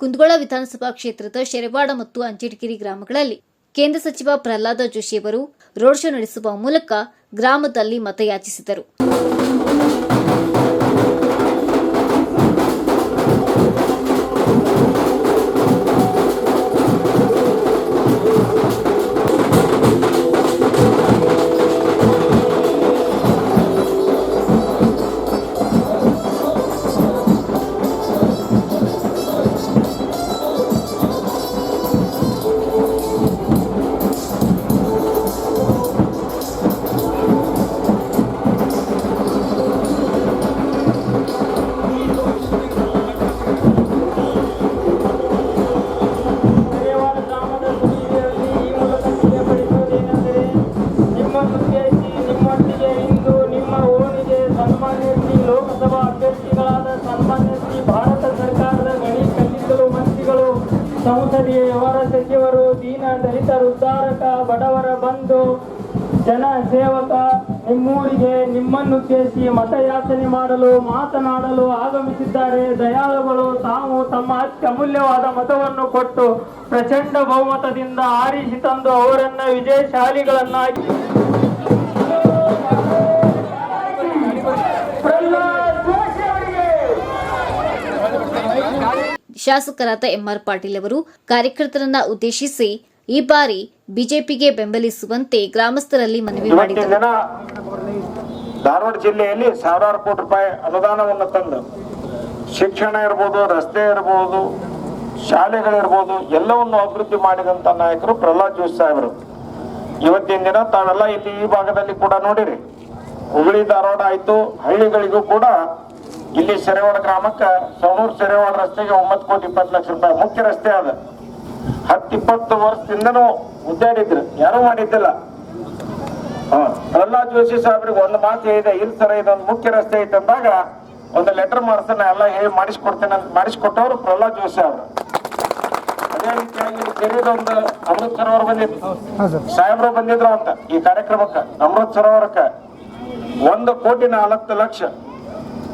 ಕುಂದಗೋಳ ವಿಧಾನಸಭಾ ಕ್ಷೇತ್ರದ ಶೆರೆವಾಡ ಮತ್ತು ಅಂಜೇಟಗಿರಿ ಗ್ರಾಮಗಳಲ್ಲಿ ಕೇಂದ್ರ ಸಚಿವ ಪ್ರಹ್ಲಾದ ಜೋಶಿ ಅವರು ರೋಡ್ ಶೋ ನಡೆಸುವ ಮೂಲಕ ಗ್ರಾಮದಲ್ಲಿ ಮತಯಾಚಿಸಿದರು. ಲೋಕಸಭಾ ಅಭ್ಯರ್ಥಿಗಳಾದ ಸನ್ಮಾನ್ಯ ಶ್ರೀ ಭಾರತ ಸರ್ಕಾರದ ಗಣಿ ಖಂಡಿತರು ಮಂತ್ರಿಗಳು, ಸಂಸದೀಯ ವ್ಯವಹಾರ ಸಚಿವರು, ದೀನ ದಲಿತರ ಉದ್ಧಾರಕ, ಬಡವರ ಬಂಧು, ಜನ ಸೇವಕ ನಿಮ್ಮೂರಿಗೆ ನಿಮ್ಮನ್ನುದ್ದೇಶಿಸಿ ಮತಯಾಚನೆ ಮಾಡಲು ಮಾತನಾಡಲು ಆಗಮಿಸಿದ್ದಾರೆ. ದಯಾಳುಗಳು ತಾವು ತಮ್ಮ ಅತ್ಯಮೂಲ್ಯವಾದ ಮತವನ್ನು ಕೊಟ್ಟು ಪ್ರಚಂಡ ಬಹುಮತದಿಂದ ಆರಿಸಿ ತಂದು ಅವರನ್ನ ವಿಜಯಶಾಲಿಗಳನ್ನಾಗಿ ಶಾಸಕರಾದ ಎಂಆರ್ ಪಾಟೀಲ್ ಅವರು ಕಾರ್ಯಕರ್ತರನ್ನ ಉದ್ದೇಶಿಸಿ ಈ ಬಾರಿ ಬಿಜೆಪಿಗೆ ಬೆಂಬಲಿಸುವಂತೆ ಗ್ರಾಮಸ್ಥರಲ್ಲಿ ಮನವಿ ಮಾಡಿದರು. ಧಾರವಾಡ ಜಿಲ್ಲೆಯಲ್ಲಿ ಸಾವಿರಾರು ಕೋಟಿ ರೂಪಾಯಿ ಅನುದಾನವನ್ನು ತಂದು ಶಿಕ್ಷಣ ಇರಬಹುದು, ರಸ್ತೆ ಇರಬಹುದು, ಶಾಲೆಗಳಿರ್ಬೋದು ಎಲ್ಲವನ್ನು ಅಭಿವೃದ್ಧಿ ಮಾಡಿದಂತ ನಾಯಕರು ಪ್ರಹ್ಲಾದ್ ಜೋಶಿ ಸಾಹೇಬರು. ಇವತ್ತಿನ ದಿನ ತಾವೆಲ್ಲ ಇಲ್ಲಿ ಈ ಭಾಗದಲ್ಲಿ ಕೂಡ ನೋಡಿರಿ, ಹುಬ್ಬಳ್ಳಿ ಧಾರವಾಡ ಆಯ್ತು, ಹಳ್ಳಿಗಳಿಗೂ ಕೂಡ ಇಲ್ಲಿ ಶೆರೆವಾಡ ಗ್ರಾಮಕ್ಕೆ ಸವಣೂರು ಶೆರೆವಾಡ ರಸ್ತೆಗೆ 9,20,00,000 ರೂಪಾಯಿ ಮುಖ್ಯ ರಸ್ತೆ ಅದ. 10-20 ವರ್ಷದಿಂದನೂ ಉದ್ದಾಡಿದ್ರು, ಯಾರು ಮಾಡಿದ್ದಿಲ್ಲ. ಪ್ರಹ್ಲಾದ್ ಜೋಶಿ ಸಾಹೇಬ್ರಿಗೆ ಒಂದು ಮಾತು ಹೇಳಿದೆ, ಇಲ್ಲ ಸರ ಇದೊಂದು ಮುಖ್ಯ ರಸ್ತೆ ಐತೆ ಅಂದಾಗ ಒಂದು ಲೆಟರ್ ಮಾಡ್ತಾನೆ, ಎಲ್ಲ ಹೇಳಿ ಮಾಡಿಸ್ಕೊಡ್ತೇನೆ ಅಂತ ಮಾಡಿಸ್ಕೊಟ್ಟವ್ರು ಪ್ರಹ್ಲಾದ್ ಜೋಶಿ ಅವರು. ಅದೇ ರೀತಿಯಾಗಿ ಕೆರೆದೊಂದು ಅಮೃತ್ ಸರೋವರ ಬಂದಿದ್ರು, ಸಾಹೇಬ್ರು ಬಂದಿದ್ರು ಅಂತ ಈ ಕಾರ್ಯಕ್ರಮಕ್ಕೆ. ಅಮೃತ್ ಸರೋವರಕ್ಕೆ 1,40,00,000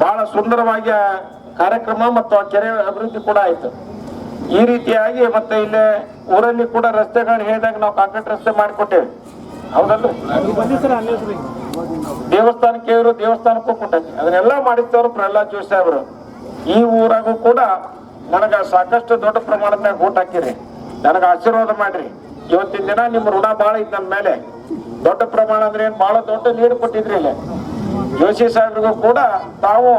ಬಹಳ ಸುಂದರವಾಗಿ ಕಾರ್ಯಕ್ರಮ ಮತ್ತು ಆ ಕೆರೆ ಅಭಿವೃದ್ಧಿ ಕೂಡ ಆಯ್ತು. ಈ ರೀತಿಯಾಗಿ ಮತ್ತೆ ಇಲ್ಲೇ ಊರಲ್ಲಿ ಕೂಡ ರಸ್ತೆಗಳನ್ನ ಹೇಳಿದಾಗ ನಾವು ಕಾಂಕ್ರೀಟ್ ರಸ್ತೆ ಮಾಡಿಕೊಟ್ಟೇವೆ, ಹೌದಲ್ಲ? ದೇವಸ್ಥಾನಕ್ಕೆ ಇವರು ದೇವಸ್ಥಾನಕ್ಕೂ ಕೊಟ್ಟೈತಿ, ಅದನ್ನೆಲ್ಲ ಮಾಡಿದ್ದವರು ಪ್ರಹ್ಲಾದ್ ಜೋಶಿ ಸಾಹೇಬರು. ಈ ಊರಾಗೂ ಕೂಡ ನನಗ ಸಾಕಷ್ಟು ದೊಡ್ಡ ಪ್ರಮಾಣದ ಓಟ್ ಹಾಕಿರಿ, ನನಗ ಆಶೀರ್ವಾದ ಮಾಡ್ರಿ. ಇವತ್ತಿನ ದಿನ ನಿಮ್ ಋಣ ಬಹಳ ಇದ್ ನನ್ನ ಮೇಲೆ. ದೊಡ್ಡ ಪ್ರಮಾಣ ಅಂದ್ರೆ ಏನ್ ಬಹಳ ದೊಡ್ಡ ಲೀಡ್ ಕೊಟ್ಟಿದ್ರಿ ಇಲ್ಲಿ. ಜೋಶಿ ಸಾಹೇಬ್ರಿಗೂ ಕೂಡ ತಾವು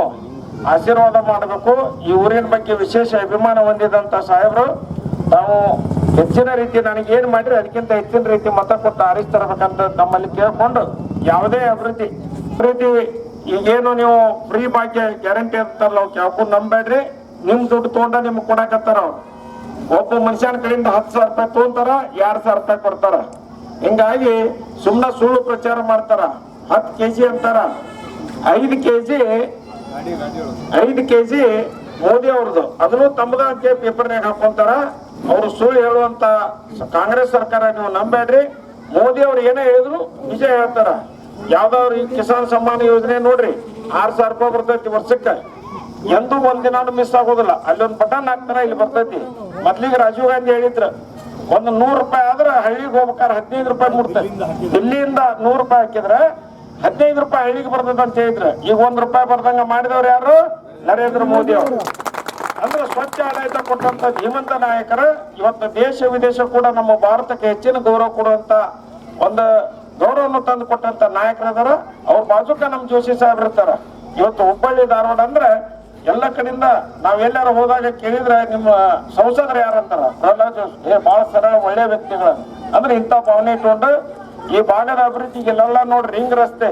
ಆಶೀರ್ವಾದ ಮಾಡಬೇಕು. ಈ ಊರಿನ ಬಗ್ಗೆ ವಿಶೇಷ ಅಭಿಮಾನ ಹೊಂದಿದಂತ ಸಾಹೇಬರು ತಾವು ಹೆಚ್ಚಿನ ರೀತಿ ನನಗೆ ಏನ್ ಮಾಡ್ರಿ ಅದಕ್ಕಿಂತ ಹೆಚ್ಚಿನ ರೀತಿ ಮತ ಕೊಟ್ಟು ಆರಿಸ್ತರಬೇಕಂತ ನಮ್ಮಲ್ಲಿ ಕೇಳ್ಕೊಂಡು ಯಾವುದೇ ಅಭಿವೃದ್ಧಿ ಈಗೇನು ನೀವು ಫ್ರೀ ಭಾಗ್ಯ ಗ್ಯಾರಂಟಿ ಅಂತಾರಲ್ಲ, ಅವ್ಕೆ ಯಾವಕ್ಕೂ ನಂಬೇಡ್ರಿ. ನಿಮ್ ದುಡ್ಡು ತಗೊಂಡ ನಿಮ್ಗೆ ಕೊಡಕತ್ತಾರ ಅವ್ರು. ಒಬ್ಬ ಮನುಷ್ಯನ ಕಡೆಯಿಂದ 10,000 ರೂಪಾಯಿ ತಗೊಂತಾರ, 2,000 ರೂಪಾಯಿ ಕೊಡ್ತಾರ. ಹಿಂಗಾಗಿ ಸುಮ್ನ ಸುಳ್ಳು ಪ್ರಚಾರ ಮಾಡ್ತಾರ. 10 kg ಅಂತಾರ, 5 kg ಮೋದಿ ಅವ್ರದ್ದು, ಅದನ್ನು ತಮ್ಮದ ಅಂತ ಪೇಪರ್ನಾಗ ಹಾಕೊಂತಾರ. ಅವ್ರು ಸುಳ್ಳು ಹೇಳುವಂತ ಕಾಂಗ್ರೆಸ್ ಸರ್ಕಾರ ನೀವು ನಂಬೇಡ್ರಿ. ಮೋದಿ ಅವ್ರು ಏನೇ ಹೇಳಿದ್ರು ನಿಜ ಹೇಳ್ತಾರ. ಯಾವ್ದಾದ್ರು ಈ ಕಿಸಾನ್ ಸಮ್ಮಾನ ಯೋಜನೆ ನೋಡ್ರಿ, 6,000 ರೂಪಾಯಿ ಬರ್ತೈತಿ ವರ್ಷಕ್ಕೆ. ಎಂದೂ ಒಂದಿನಾನು ಮಿಸ್ ಆಗೋದಿಲ್ಲ. ಅಲ್ಲೊಂದು ಬಟನ್ ಹಾಕ್ತಾರ, ಇಲ್ಲಿ ಬರ್ತೈತಿ. ಮೊದ್ಲಿಗೆ ರಾಜೀವ್ ಗಾಂಧಿ ಹೇಳಿದ್ರ ಒಂದು 100 ರೂಪಾಯಿ ಆದ್ರೆ ಹಳ್ಳಿಗೆ ಹೋಗ್ಬೇಕಾದ್ರೆ 15 ರೂಪಾಯಿ ಮುಡ್ತೈತಿ. ದಿಲ್ಲಿಯಿಂದ 100 ರೂಪಾಯಿ ಹಾಕಿದ್ರೆ 15 ರೂಪಾಯಿ ಹಳ್ಳಿಗೆ ಬರ್ತದ ಅಂತ ಹೇಳಿದ್ರು. ಈಗ 1 ರೂಪಾಯಿ ಬರ್ದಂಗ ಮಾಡಿದವ್ರು ಯಾರು? ನರೇಂದ್ರ ಮೋದಿ ಅವರು. ಅಂದ್ರೆ ಸ್ವಚ್ಛ ಆಡಳಿತ ಕೊಟ್ಟಂತ ಧೀಮಂತ ನಾಯಕರು. ಇವತ್ತು ದೇಶ ವಿದೇಶ ಕೂಡ ನಮ್ಮ ಭಾರತಕ್ಕೆ ಹೆಚ್ಚಿನ ಗೌರವ ಕೊಡುವಂತ ಒಂದು ಗೌರವವನ್ನು ತಂದು ಕೊಟ್ಟಂತ ನಾಯಕರದಾರ. ಅವ್ರ ಬಾಜುಕ ನಮ್ ಜೋಶಿ ಸಾಹೇಬ್ರು ಇರ್ತಾರ. ಇವತ್ತು ಹುಬ್ಬಳ್ಳಿ ಧಾರವಾಡ ಅಂದ್ರೆ ಎಲ್ಲ ಕಡೆಯಿಂದ ನಾವ್ ಎಲ್ಲಾರು ಹೋದಾಗ ಕೇಳಿದ್ರೆ ನಿಮ್ಮ ಸಂಸದರು ಯಾರಂತಾರ? ಪ್ರಹ್ಲಾದ್ ಜೋಶಿ. ಬಹಳ ಸರಳ ಒಳ್ಳೆ ವ್ಯಕ್ತಿಗಳು. ಅಂದ್ರೆ ಇಂಥ ಭಾವನೆ ಇಟ್ಕೊಂಡು ಈ ಭಾಗದ ಅಭಿವೃದ್ಧಿಗೆ ಇಲ್ಲೆಲ್ಲ ನೋಡ್ರಿ, ರಿಂಗ್ ರಸ್ತೆ,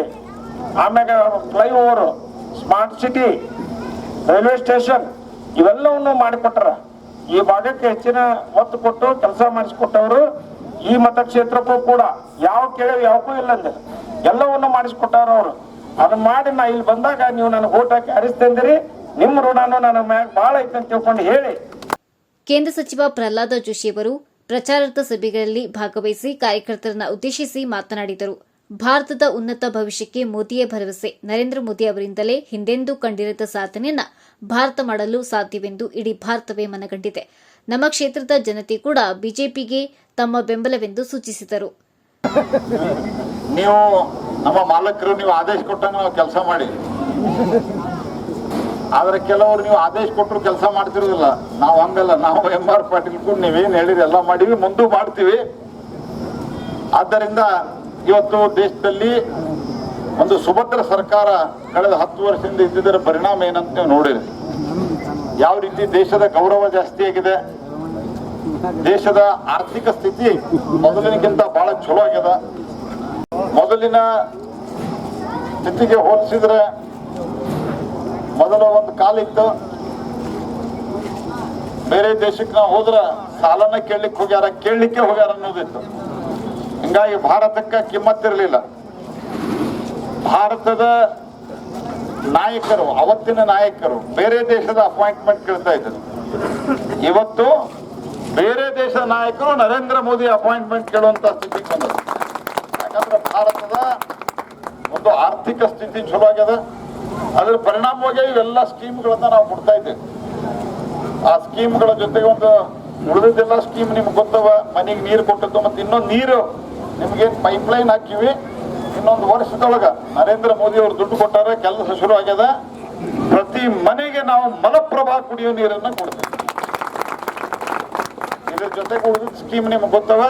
ಆಮ್ಯಾಗ flyover, smart city, railway station ಇವೆಲ್ಲವನ್ನು ಮಾಡಿಕೊಟ್ಟಾರ. ಈ ಭಾಗಕ್ಕೆ ಹೆಚ್ಚಿನ ಒತ್ತು ಕೊಟ್ಟು ಕೆಲಸ ಮಾಡಿಸ್ಕೊಟ್ಟವರು. ಈ ಮತಕ್ಷೇತ್ರಕ್ಕೂ ಕೂಡ ಯಾವ ಕೇಳಿ ಯಾವಕ್ಕೂ ಇಲ್ಲ ಅಂದ್ರೆ ಎಲ್ಲವನ್ನು ಮಾಡಿಸ್ಕೊಟ್ಟಾರ ಅವರು. ಅದನ್ನ ಮಾಡಿ ನಾ ಇಲ್ಲಿ ಬಂದಾಗ ನೀವು ನನಗೆ ಓಟ್ ಹಾಕಿ ಹರಿಸ್ತಂದಿರಿ, ನಿಮ್ಮ ಋಣನು ನನ್ನ ಮ್ಯಾಗ ಬಹಳ ಐತೆ ಅಂತ ತಿಳ್ಕೊಂಡು ಹೇಳಿ. ಕೇಂದ್ರ ಸಚಿವ ಪ್ರಹ್ಲಾದ ಜೋಶಿ ಅವರು ಪ್ರಚಾರದ ಸಭೆಗಳಲ್ಲಿ ಭಾಗವಹಿಸಿ ಕಾರ್ಯಕರ್ತರನ್ನ ಉದ್ದೇಶಿಸಿ ಮಾತನಾಡಿದರು. ಭಾರತದ ಉನ್ನತ ಭವಿಷ್ಯಕ್ಕೆ ಮೋದಿಯೇ ಭರವಸೆ. ನರೇಂದ್ರ ಮೋದಿ ಅವರಿಂದಲೇ ಹಿಂದೆಂದೂ ಕಂಡಿರದ ಸಾಧನೆಯನ್ನ ಭಾರತ ಮಾಡಲು ಸಾಧ್ಯವೆಂದು ಇಡೀ ಭಾರತವೇ ಮನಗಂಡಿದೆ. ನಮ್ಮ ಕ್ಷೇತ್ರದ ಜನತೆ ಕೂಡ ಬಿಜೆಪಿಗೆ ತಮ್ಮ ಬೆಂಬಲವೆಂದು ಸೂಚಿಸಿದರು. ನೀವು ನಮ್ಮ ಮಾಲಕರು ನೀವು ಆದೇಶ ಕೊಟ್ಟಂಗೆ ನಾವು ಕೆಲಸ ಮಾಡಿ, ಆದ್ರೆ ಕೆಲವರು ನೀವು ಆದೇಶ ಕೊಟ್ಟರು ಕೆಲಸ ಮಾಡ್ತಿರೋದಿಲ್ಲ. ನಾವು ಹಂಗಲ್ಲ, ನಾವು MR ಪಾಟೀಲ್ ಕೂಡ ನೀವೇನು ಹೇಳಿರಿ ಎಲ್ಲ ಮಾಡೀವಿ, ಮುಂದೂ ಮಾಡ್ತೀವಿ. ಆದ್ದರಿಂದ ಇವತ್ತು ದೇಶದಲ್ಲಿ ಒಂದು ಸುಭದ್ರ ಸರ್ಕಾರ ಕಳೆದ 10 ವರ್ಷದಿಂದ ಇದ್ದಿದ್ದರ ಪರಿಣಾಮ ಏನಂತ ನೀವು ನೋಡಿರಿ. ಯಾವ ರೀತಿ ದೇಶದ ಗೌರವ ಜಾಸ್ತಿ ಆಗಿದೆ, ದೇಶದ ಆರ್ಥಿಕ ಸ್ಥಿತಿ ಮೊದಲಿನಕ್ಕಿಂತ ಬಹಳ ಚಲೋ ಆಗ್ಯದ. ಮೊದಲಿನ ಸ್ಥಿತಿಗೆ ಹೋಲಿಸಿದ್ರೆ ಮೊದಲ ಒಂದು ಕಾಲ ಇತ್ತು, ಬೇರೆ ದೇಶಕ್ಕೆ ನಾವು ಹೋದ್ರೆ ಸಾಲನ ಕೇಳಲಿಕ್ಕೆ ಹೋಗ್ಯಾರ ಅನ್ನೋದಿತ್ತು. ಹಿಂಗಾಗಿ ಭಾರತಕ್ಕೆ ಕಿಮ್ಮತ್ತಿರಲಿಲ್ಲ. ಭಾರತದ ನಾಯಕರು, ಅವತ್ತಿನ ನಾಯಕರು ಬೇರೆ ದೇಶದ ಅಪಾಯಿಂಟ್ಮೆಂಟ್ ಕೇಳ್ತಾ ಇದ್ರು. ಇವತ್ತು ಬೇರೆ ದೇಶದ ನಾಯಕರು ನರೇಂದ್ರ ಮೋದಿ ಅಪಾಯಿಂಟ್ಮೆಂಟ್ ಕೇಳುವಂತ ಸ್ಥಿತಿಗೆ ಬಂದರು. ಯಾಕಂದ್ರೆ ಭಾರತದ ಒಂದು ಆರ್ಥಿಕ ಸ್ಥಿತಿ ಚಲೋ ಆಗ್ಯದ. ಅದರ ಪರಿಣಾಮವಾಗಿ ಇವೆಲ್ಲ ಸ್ಕೀಮ್ಗಳನ್ನ ನಾವು ಕೊಡ್ತಾ ಇದ್ದೇವೆ. ಆ ಸ್ಕೀಮ್ಗಳ ಜೊತೆಗೆ ಒಂದು ಉಳಿದಿದ್ದೆಲ್ಲ ಸ್ಕೀಮ್ ನಿಮ್ಗೆ ಗೊತ್ತವ. ಮನೆಗೆ ನೀರು ಕೊಟ್ಟದ್ದು, ಮತ್ತೆ ಇನ್ನೊಂದು ನೀರು ನಿಮ್ಗೆ ಪೈಪ್ಲೈನ್ ಹಾಕಿವಿ. ಇನ್ನೊಂದು ವರ್ಷದೊಳಗ ನರೇಂದ್ರ ಮೋದಿ ಅವರು ದುಡ್ಡು ಕೊಟ್ಟಾರೆ, ಕೆಲಸ ಶುರು ಆಗ್ಯದ. ಪ್ರತಿ ಮನೆಗೆ ನಾವು ಮಲಪ್ರಭಾ ಕುಡಿಯೋ ನೀರನ್ನ ಕೊಡ್ತೇವೆ. ಇದ್ರ ಜೊತೆಗೆ ಉಳಿದ ಸ್ಕೀಮ್ ನಿಮ್ಗೆ ಗೊತ್ತವ.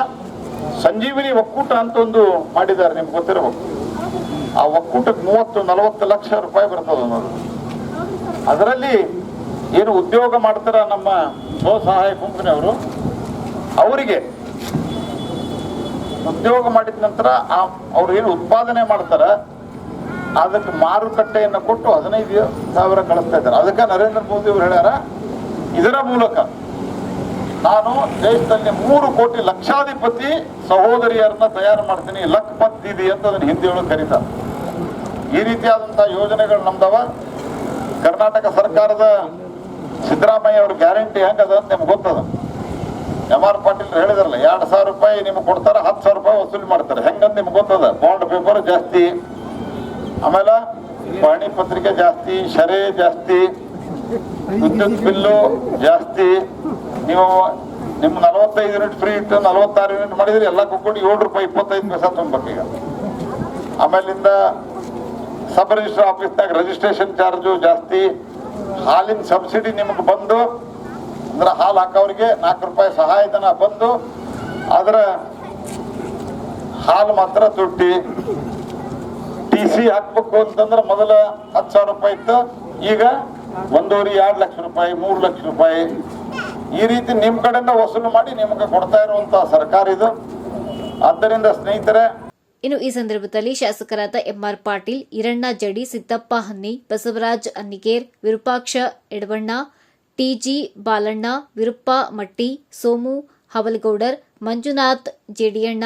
ಸಂಜೀವಿನಿ ಒಕ್ಕೂಟ ಅಂತ ಒಂದು ಮಾಡಿದ್ದಾರೆ, ನಿಮ್ಗೆ ಗೊತ್ತಿರಬೇಕು. ಆ ಒಕ್ಕೂಟಕ್ಕೆ 30-40 ಲಕ್ಷ ರೂಪಾಯಿ ಬರ್ತದೆ ಅನ್ನೋದು. ಅದರಲ್ಲಿ ಏನು ಉದ್ಯೋಗ ಮಾಡ್ತಾರ ನಮ್ಮ ಸ್ವಸಹಾಯ ಗುಂಪಿನವರು, ಅವರಿಗೆ ಉದ್ಯೋಗ ಮಾಡಿದ ನಂತರ ಅವ್ರು ಏನು ಉತ್ಪಾದನೆ ಮಾಡ್ತಾರ ಅದಕ್ಕೆ ಮಾರುಕಟ್ಟೆಯನ್ನು ಕೊಟ್ಟು 15,000 ಕಳಿಸ್ತಾ ಇದ್ದಾರೆ. ಅದಕ್ಕೆ ನರೇಂದ್ರ ಮೋದಿ ಅವರು ಹೇಳ್ಯಾರ, ಇದರ ಮೂಲಕ ನಾನು ದೇಶದಲ್ಲಿ 3 ಕೋಟಿ ಲಕ್ಷಾಧಿಪತಿ ಸಹೋದರಿಯರನ್ನ ತಯಾರು ಮಾಡ್ತೀನಿ, ಲಖ್ಪತ್ ದೀದಿ ಅಂತ ಅದನ್ನ ಹಿಂದಿಯೊಳಗೆ ಕರೀತಾರೆ. ಈ ರೀತಿಯಾದಂತಹ ಯೋಜನೆಗಳು ನಮ್ದವ. ಕರ್ನಾಟಕ ಸರ್ಕಾರದ ಸಿದ್ದರಾಮಯ್ಯ ಅವ್ರ ಗ್ಯಾರಂಟಿ ಹೆಂಗದ ಅಂತ ನಿಮ್ಗೆ ಗೊತ್ತದ. MR ಪಾಟೀಲ್ ಹೇಳಿದಾರಲ್ಲ, 2,000 ರೂಪಾಯಿ ನಿಮ್ಗೆ ಕೊಡ್ತಾರ, 10,000 ರೂಪಾಯಿ ವಸೂಲಿ ಮಾಡ್ತಾರೆ. ಹೆಂಗಂತ ನಿಮ್ಗೆ ಗೊತ್ತದ. ಬಾಂಡ್ ಪೇಪರ್ ಜಾಸ್ತಿ, ಆಮೇಲೆ ಪಹಣಿ ಪತ್ರಿಕೆ ಜಾಸ್ತಿ, ಶರೆ ಜಾಸ್ತಿ, ವಿದ್ಯುತ್ ಬಿಲ್ಲು ಜಾಸ್ತಿ. ನೀವು ನಿಮ್ಮ 45 ಯೂನಿಟ್ ಫ್ರೀ ಇಟ್ಟು 46 ಯೂನಿಟ್ ಮಾಡಿದ್ರೆ ಎಲ್ಲ ಕೂಡಿ 7 ರೂಪಾಯಿ 25 ಪೈಸಾ ತುಂಬಬೇಕೀಗ. ಆಮೇಲಿಂದ ಸಬ್ ರಿಜಿಸ್ಟರ್ ಆಫೀಸ್ನಾಗ ರಿಜಿಸ್ಟ್ರೇಷನ್ ಚಾರ್ಜು ಜಾಸ್ತಿ. ಹಾಲಿನ ಸಬ್ಸಿಡಿ ನಿಮಗೆ ಬಂದು ಅಂದ್ರೆ ಹಾಲು ಹಾಕೋರಿಗೆ 4 ರೂಪಾಯಿ ಸಹಾಯಧನ ಬಂದು, ಆದ್ರ ಹಾಲು ಮಾತ್ರ ತುಟ್ಟಿ. TC ಹಾಕ್ಬೇಕು ಅಂತಂದ್ರೆ ಮೊದಲ 10,000 ರೂಪಾಯಿ ಇತ್ತು, ಈಗ 1.5-2 ಲಕ್ಷ ರೂಪಾಯಿ, 3 ಲಕ್ಷ ರೂಪಾಯಿ. ಈ ರೀತಿ ನಿಮ್ ಕಡೆಯಿಂದ ವಸೂಲು ಮಾಡಿ ನಿಮ್ಗೆ ಕೊಡ್ತಾ ಇರುವಂತಹ ಸರ್ಕಾರ ಇದು. ಆದ್ದರಿಂದ ಸ್ನೇಹಿತರೆ, ಇನ್ನು ಈ ಸಂದರ್ಭದಲ್ಲಿ ಶಾಸಕರಾದ MR ಪಾಟೀಲ್, ಈರಣ್ಣ ಜಡಿ, ಸಿದ್ದಪ್ಪ ಹನ್ನಿ, ಬಸವರಾಜ್ ಅನ್ನಿಗೇರ್, ವಿರೂಪಾಕ್ಷ ಎಡವಣ್ಣ, TG ಬಾಲಣ್ಣ, ವಿರುಪ್ಪ ಮಟ್ಟಿ, ಸೋಮು ಹವಲಗೌಡರ್, ಮಂಜುನಾಥ್ ಜೇಡಿಯಣ್ಣ,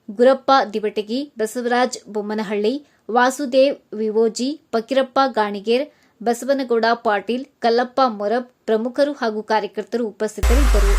ಗುರಪ್ಪ ದಿವಟಗಿ, ಬಸವರಾಜ್ ಬೊಮ್ಮನಹಳ್ಳಿ, ವಾಸುದೇವ್ ವಿವೋಜಿ, ಫಕೀರಪ್ಪ ಗಾಣಿಗೇರ್, ಬಸವನಗೌಡ ಪಾಟೀಲ್, ಕಲ್ಲಪ್ಪ ಮೊರಬ್ ಪ್ರಮುಖರು ಹಾಗೂ ಕಾರ್ಯಕರ್ತರು ಉಪಸ್ಥಿತರಿದ್ದರು.